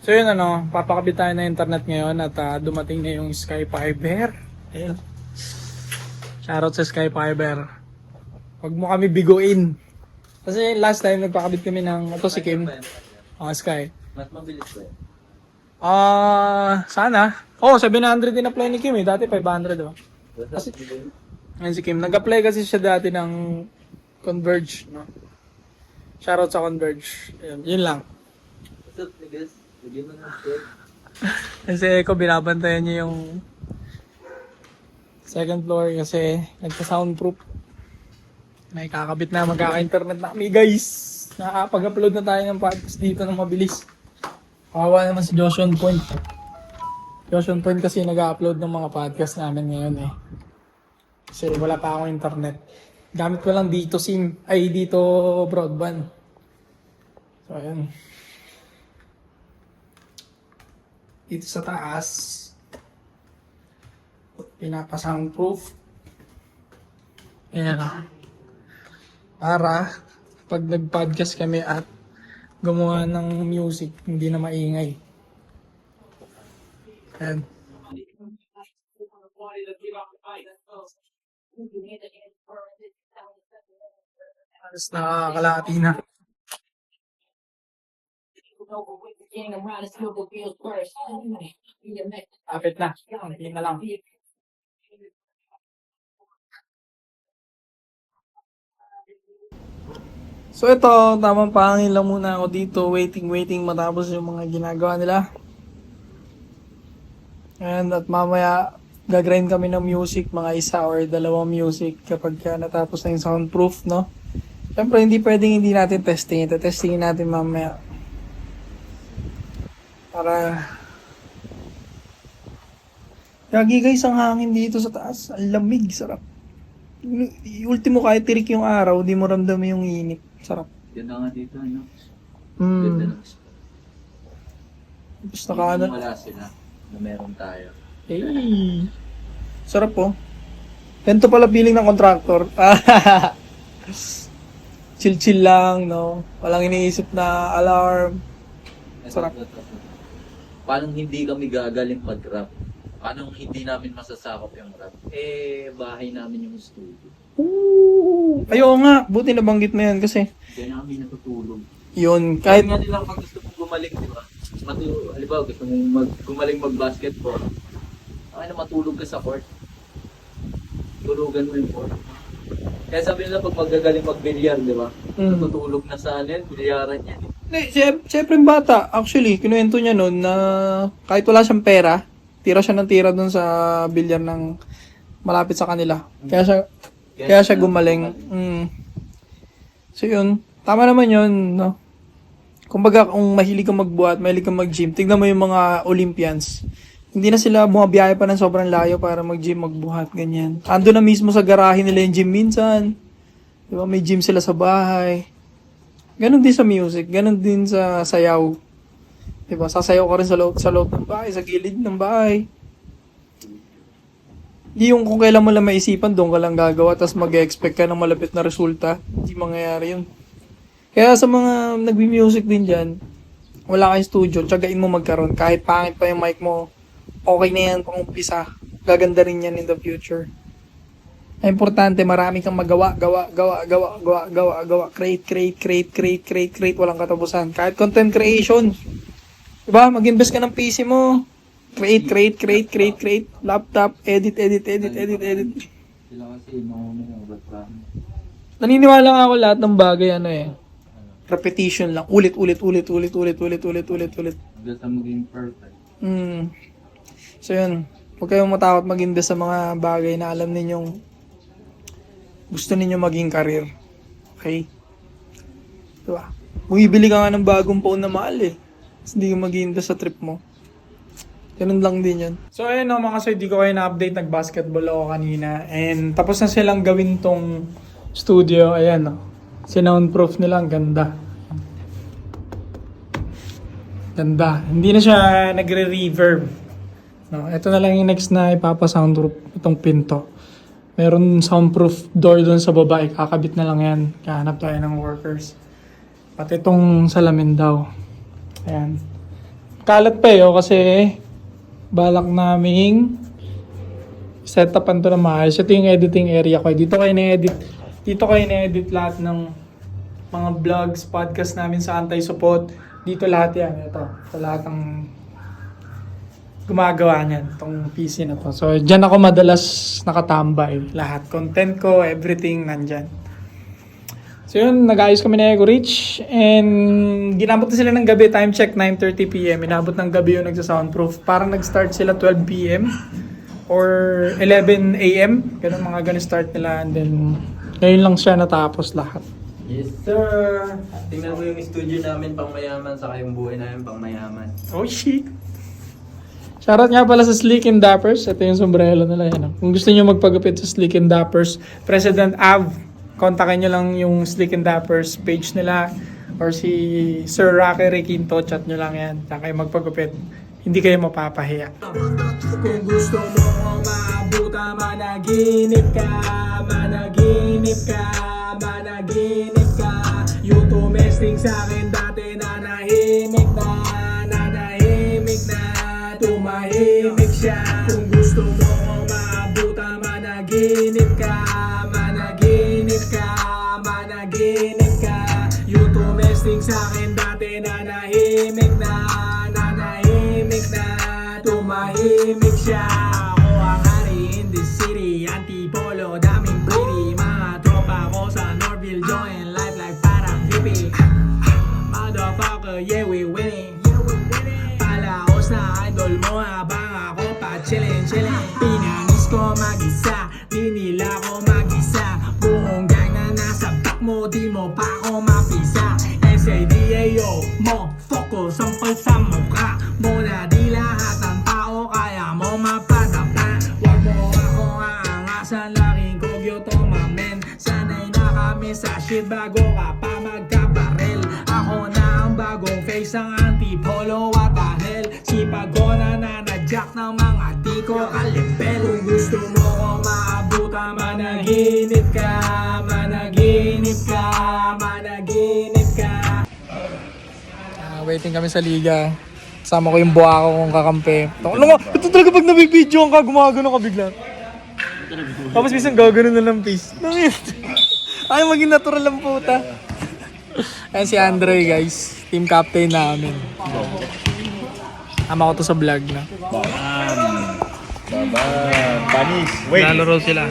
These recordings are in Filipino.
So yun papakabit tayo ng internet ngayon at dumating na yung Sky Fiber. Ayun. Shoutout sa Sky Fiber. Huwag mo kami biguin. Kasi last time nagpakabit kami ng ito si Kim. Sky. Mas mabilis ba yun? Sana. 700 din apply ni Kim eh. Dati 500 diba? Kasi, ayun si Kim. Nag-apply kasi siya dati ng Converge. No? Shoutout sa Converge. Ayun, yun lang. What's up, niggas? Lagyan mo ng shit. Kasi ko binabantayan niya yung second floor kasi nagsa-soundproof. May kakabit na, magkaka-internet na kami guys. Nakakapag-upload na tayo ng podcast dito ng mabilis. Kawawa naman si Joshua Point. Joshua Point kasi nag-upload ng mga podcast namin ngayon eh. Kasi wala pa akong internet. Gamit ko lang dito dito broadband. So ayun. Dito sa taas, pinapa-soundproof. Ayan para pag nag-podcast kami at gumawa ng music, hindi na maingay. Ayan. Tapos nakakalati na. Kapit na. Konti na lang. So ito, tamang pangin lang muna ako dito. Waiting matapos yung mga ginagawa nila. And at mamaya, gagrind kami ng music, mga 1 or 2 music kapag natapos na yung soundproof, no? Siyempre, hindi pwedeng hindi natin testing. Testingin natin mamaya. Para... Gagi guys, ang hangin dito sa taas. Ang lamig, sarap. Ultimo kahit tirik yung araw, di mo ramdam yung init. Sarap. Yan na nga dito, ano? Ganda ng spot. Gusto ka na. Wala sila na meron tayo. Hey. Sarap po. Ganito pala feeling ng contractor. Chill-chill lang, no? Walang iniisip na alarm. Sarap. Paano hindi kami gagaling pag-rap? Paano hindi namin masasakop yung rap? Bahay namin yung studio. Ooh. Ayaw nga, buti nabanggit mo yan kasi. Diyan na kami natutulog. Yun, Kahit kahit... nga nilang pag gusto mong gumaling, di ba? Halimbawa, gusto mong gumaling mag-basketball. Ay na matulog ka sa court. Tulugan mo yung court. Kaya sabi nila pag magagaling mag-bilyar, di ba? Natutulog na sa ano yan, bilyaran yan. Siyempre yung bata, actually, kinuwento niya noon na kahit wala siyang pera, tira siya ng tira dun sa bilyar ng malapit sa kanila. Kaya siya gumaling. So yun, tama naman yun, no? Kumbaga, kung mahilig kang magbuhat, mahilig kang mag-gym, tignan mo yung mga Olympians. Hindi na sila bumabiyahe pa ng sobrang layo para mag-gym, magbuhat, ganyan. Ando na mismo sa garahe nila yung gym minsan. Diba, may gym sila sa bahay. Ganon din sa music, ganon din sa sayaw. Diba, sasayaw ka rin sa loob ng bahay, sa gilid ng bahay. Hindi yung kung kailan mo lang maisipan, doon ka lang gagawa, tapos mag-expect ka ng malapit na resulta. Hindi mangyayari yun. Kaya sa mga nagbi-music din dyan, wala kang studio, tiyagain mo magkaroon. Kahit pangit pa yung mic mo, okay na yan pang umpisa. Gaganda rin yan in the future. Ang importante, marami kang magawa, gawa. Create, walang katapusan. Kahit content creation. Diba? Mag-invest ka ng PC mo. Create. Laptop, edit. Sila kasi mauna yung background. Naniniwala nga ako lahat ng bagay, repetition lang. Ulit. Hanggang sa maging perfect. So yun, huwag kayong matakot mag-invest sa mga bagay na alam ninyong gusto ninyo maging career. Okay? Diba? Bumibili ka nga ng bagong phone na mahal eh. Tapos hindi ka mag-invest sa trip mo. Ganun lang din yan. So ayun mga sir, di ko kayo na-update. Nag-basketball ako kanina. And tapos na silang gawin tong studio. Ayan Sinoundproof nila. Ang ganda. Ganda. Hindi na siya nagre-reverb. No, ito na lang yung next na ipapa-soundproof itong pinto. Meron soundproof door doon sa baba. Kakabit na lang yan. Kahanap tayo ng workers. Pati itong salamin daw. Ayan. kalat pa kasi balak naming setupan to na maayos. Ito yung editing area ko. Dito kayo na-edit lahat ng mga vlogs, podcast namin sa Anti-Support. Dito lahat yan. Ito lahat ng gumagawa niyan, itong PC na to. So, dyan ako madalas nakatambay. Lahat. Content ko, everything nandyan. So yun, nag-ayos kami na Eco Rich. And ginabot na sila ng gabi. Time check, 9:30 p.m. Inabot ng gabi yung nagsa-soundproof. Parang nag-start sila 12 p.m. or 11 a.m. Ganun, mga ganun start nila. And then, ngayon lang siya natapos lahat. Yes, sir! Tingnan mo yung studio namin pang mayaman, saka yung buhay namin pang mayaman. Oh, shit! Shoutout nga pala sa Sleek and Dappers. Ito yung sombrero nila. Yan. Kung gusto nyo magpagupit sa Sleek and Dappers, President Av, kontakin nyo lang yung Sleek and Dappers page nila. Or si Sir Rocky Requinto, chat nyo lang yan. Saka kayo magpagupit. Hindi kayo mapapahiya. Kung gusto mo maabuta, managinip ka, managinip ka, managinip ka. Yung tumesting sa'kin dati nanahimik na, nanahimik na, tumahimik siya. Kung gusto mo maabuta, managinip ka, managinip ka, managinip ka. Yung tumesting sa'kin dati nanahimik na, nanahimik na, tumahimik siya. Ako ang hari in this city, Antipolo, daming pretty. Mga tropa ko sa Norville, join life like parang hippie. Motherfucker, yeah we winning. Palaos na idol mo habang ako pa chillin'. Pinanis ko mag-isa, di nila ko mag-isa. Buong gang na nasa back mo, di mo pa ako mapisa. SADAO mo, focus ang sa mukha mo na di lahat ng tao kaya mo mapadapa. Huwag mo ako aangasan, laking kogyo to mamen. Sanay na kami sa shit bago ka pa magkabarel. Ako na ang bagong face ang Antipolo, what the hell. Sipag ko na nanadyak ng mga di ko kalipel. Kung gusto mo ko maabuta, managinip ka, managinip ka, managinip ka. Waiting kami sa liga. Kasama ko yung buha ko kung kakampi. Ano nga? Ito talaga pag nabibidyoan ka, gumagano ka bigla. Tapos minsan gagano na lang face. Ay, maging natural lang puta. Ayan si Andre guys. Team captain namin. Ama ko to sa vlog na. Panis. Wait. Lalaro sila.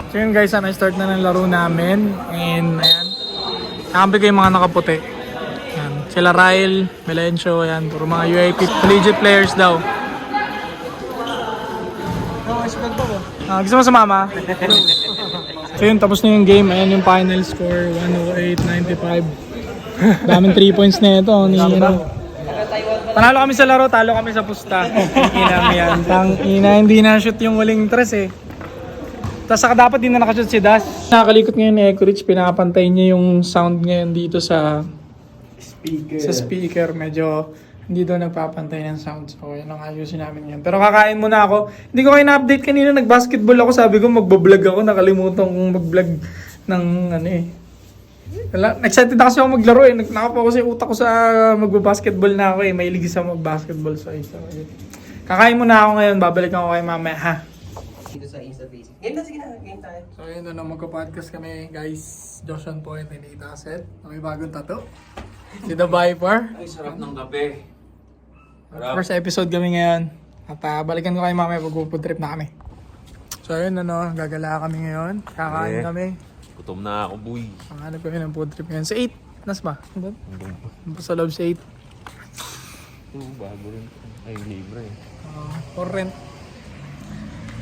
So yun guys, start na ng laro namin. And ayan. Nakampi ko yung mga nakaputi. Ayan. Sila Ryle, Melencio, ayan. Puro mga UAP collegiate players daw. Gusto mo sumama? So yun, tapos na yung game. Ayan yung final score, 108-95. Daming 3 points na ito. Panalo kami sa laro, talo kami sa pusta. Hindi na shoot yung waling tres eh. Tapos saka dapat din na nakashoot si Das. Nakakalikot ngayon ni Eco Rich, pinakapantay niya yung sound ngayon dito sa speaker. Medyo hindi daw nagpapantay ng sound. So yun ang ayusin namin yan. Pero kakain muna ako. Hindi ko kayo na-update kanina, nag-basketball ako. Sabi ko magbablog ako, nakalimutan kong mag-vlog ng ano eh. Excited na kasi ako maglaro eh. Nakapokus yung utak ko sa magbabasketball na ako eh. Mahilig sa mag-basketball sa isa. Kakain muna ako ngayon, babalikan ko kayo mamaya ha. Dito sa Insta Basic. Game na, sige na. Game tayo. So yun na, magka-podcast kami guys. Joshon Point and Ita Set. May bagong tattoo. Si The Viper. Ay, sarap ng kape. First episode kami ngayon. At balikan ko kayo mamaya pag food trip na kami. So yun gagala kami ngayon. Kakain kami. Gutom na ako, boy. Hanap kami ng food trip ngayon. Sa 8. Nas ba? Ano sa loob sa 8. Bago rin. Ay, libre. For rent.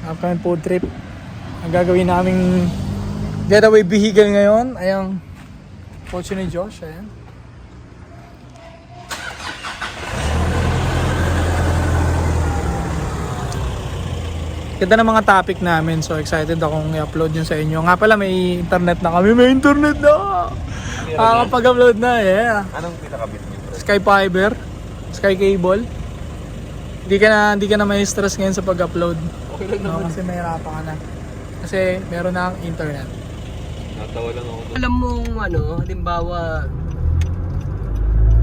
Hanap kami food trip. Ang gagawin naming getaway vehicle ngayon ay ang kotse ni Josh. Ayan. Ganda ng mga topic namin. So excited akong i-upload yun sa inyo. Nga pala may internet na kami. May internet na! Kapag-upload na, yeah. Anong pinakabit niyo? Sky Fiber, Sky Cable. Hindi ka na may stress ngayon sa pag-upload. Okay lang naman. Kasi mahirapan ka na. Kasi meron na ang internet. Natawa lang ako. Alam mo, halimbawa,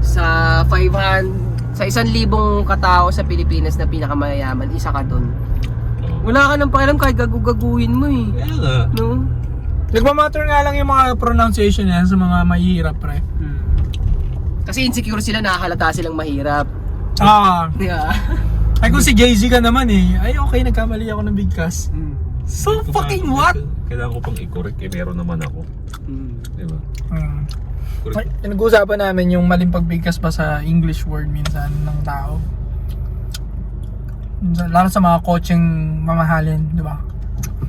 sa 500, sa 1,000 katao sa Pilipinas na pinakamayaman, isa ka dun. Wala ka nang pakialam kahit gagugaguhin mo eh. Kaya nga. No? Nagmamatter nga lang yung mga pronunciation yan sa mga mahihirap, pre. Kasi insecure sila, nakakalata silang mahirap. Yeah. Ay kung si Jay-Z ka naman eh, ay okay, nagkamali ako ng bigkas. So fucking what? Kailangan ko pang i-correct eh, meron naman ako. Diba? Nag-uusapan namin yung maling pagbigkas ba sa English word minsan ng tao. Lalo sa mga coaching mamahalin, di ba?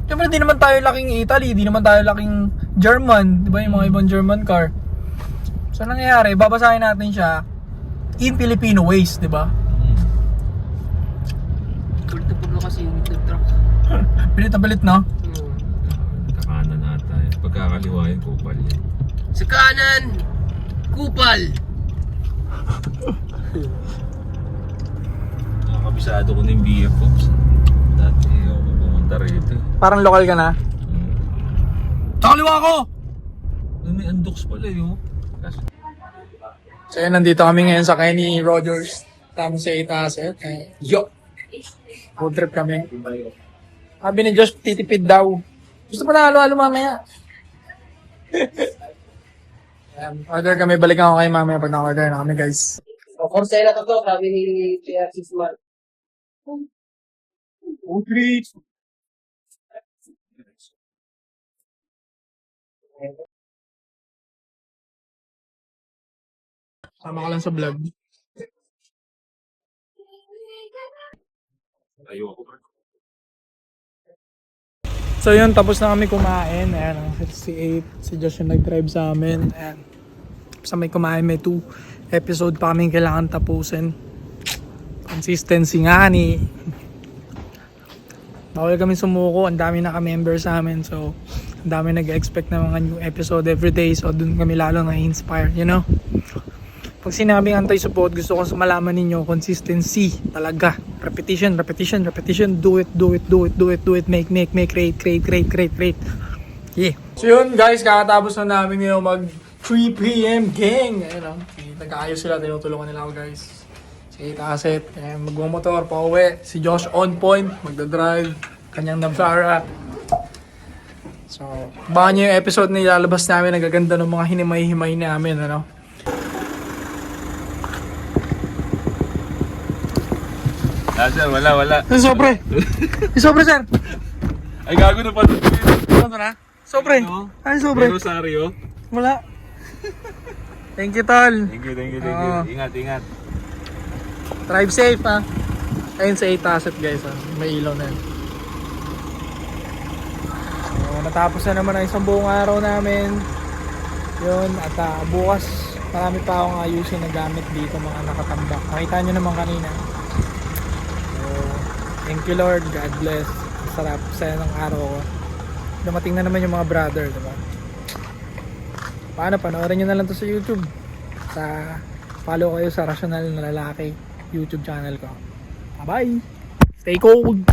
Siyempre, di naman tayo laking Italy, di naman tayo laking German, di ba? Yung mga ibang German car. So, nangyayari, babasahin natin siya in Filipino ways, di ba? Tultupag kasi yung truck. Pilit na pilit, no? Kakanan ata eh. Pagkakaliwa yung kupal yan. Sa kanan, kupal. Nakakabisado ko na yung BF Fox. Dati ako pumunta rito eh. Parang lokal ka na. Sa kaliwa ko! May undox pala yun. So, yun, nandito kami ngayon sa Kenny Rogers. Tama sa 8 asset. Yo! Road trip kami. Sabi ni Josh, titipid daw. Gusto pa na halo-halo mamaya. Order kami, balikan ko kayo mamaya pag na-order na kami, guys. O, Coursera to, sabi ni Pierre Sisman. Sama ka lang sa vlog. Ayoko. So yun, tapos na kami kumain. Ayan, si 8, si Josh yung nag-drive sa amin. Ayan. Sa may kumain, may 2 episode pa kami kailangan tapusin. Consistency nga ni. Bawal kami sumuko, ang dami naka-member sa amin. So, ang dami nag-expect na mga new episode every day. So, dun kami lalo na-inspire, you know? Pag sinabing anti-support, gusto ko malaman ninyo, consistency talaga. Repetition, repetition, repetition. Do it, do it, do it, do it, do it. Make, create. Yeah. So yun guys, kakatapos na namin ngayon mag 3 p.m. gang. Ayun o, nag-aayos sila, tinutulungan nila ako guys. Si Asset, magmamotor pa uwi. Si Josh on point, magdadrive. Kanyang Navara. So, baka nyo yung episode na ilalabas namin, nagaganda ng mga hinimay-himay namin, ano. Sir, wala. Sobre! Sobre, sir! Ay, gago na pa. Ano na? Sobre! Ay, sobre! May Rosario. Wala. Thank you, tol. Thank you. Oo. Ingat. Drive safe, ha. Ayun sa 8 asset, guys. Ha. May ilaw na yun. So, natapos na naman ang isang buong araw namin. Yun. At bukas, marami pa akong ayusin na gamit dito, mga nakatambak. Nakita nyo naman kanina. So, thank you, Lord. God bless. Sarap. Saya ng araw ko. Dumating na naman yung mga brother, diba? Paano? Panoorin nyo na lang to sa YouTube. Follow kayo sa Rational na Lalaki YouTube channel ko. Bye! Stay cold!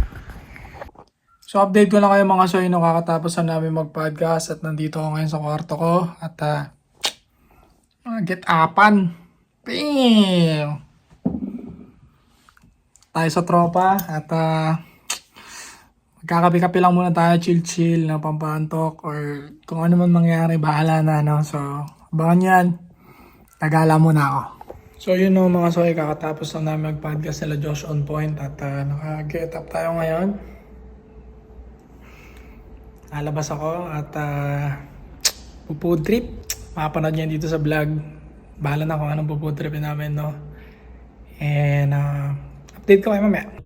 So update ko lang kayo mga soy no, kakatapos na namin mag-podcast at nandito ako ngayon sa kwarto ko at get upan. Bam! Tayo sa tropa at magkakapi-kapi lang muna tayo, chill na pampantok or kung ano man mangyari, bahala na, no? So, abangan yan. Tagala muna ako. So, yun no, mga soy, kakatapos lang namin mag-podcast nila Josh on point at naka-get up tayo ngayon. Alabas ako at pupud trip. Mapanood niyan dito sa vlog. Bahala na kung anong pupud trip namin, no? And, update ko kayo mamaya.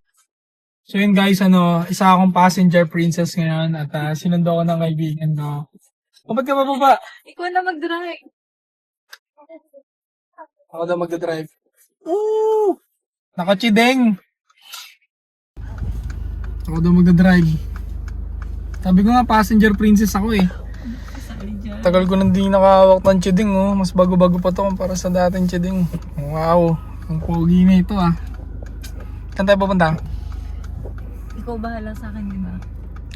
So yun guys, isa akong passenger princess ngayon at sinundo ko ng kaibigan ko. O, ba't ka bababa? Ikaw na mag-drive. Ako daw magdadrive. Woo! Nakachideng! Ako daw magdadrive. Sabi ko nga, passenger princess ako eh. Tagal ko nang di nakahawak ng chideng, oh. Mas bago-bago pa to kumpara sa dating chideng. Wow, ang pogi na ito ah. Saan tayo pupunta? Ikaw bahala sa akin, di ba?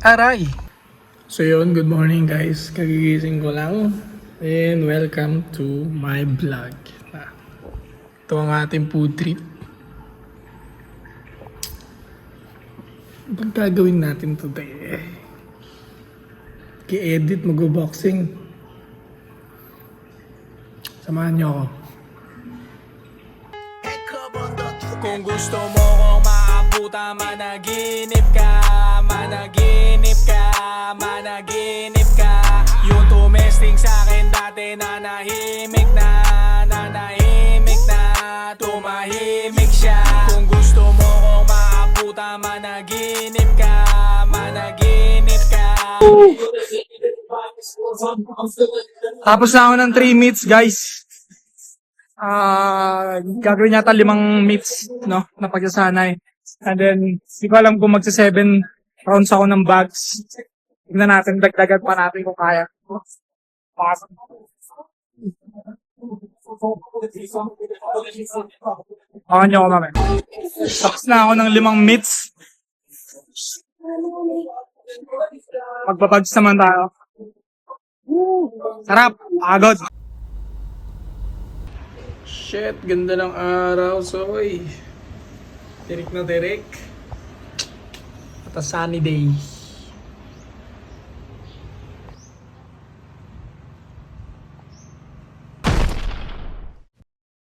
Aray! So yun, good morning guys. Kagigising ko lang. And welcome to my vlog. Ito Ito ang ating food trip. Anong gagawin natin today? I-edit, mag-boxing. Samahan niyo ako. Kung gusto mo kong maabutan, managinip ka, managinip ka, managinip ka. Yung tumesting sa'kin dati nanahimik na, tumahimik siya. Kung gusto mo kong maabutan, managinip ka, managinip ka. Tapos na ako ng 3 meets, guys. Gagawin yata 5 meets, no, na pagsasanay. And then, hindi ko alam kung magsa 7 rounds ako ng bags. Tignan natin, dagdagan pa natin kung kaya. Baka niyo ako mamaya. Tapos na ako ng 5 meets. Magbabags naman tayo. Sarap! Agad! Shit, ganda ng araw, soy. Tirik na tirik. At a sunny day.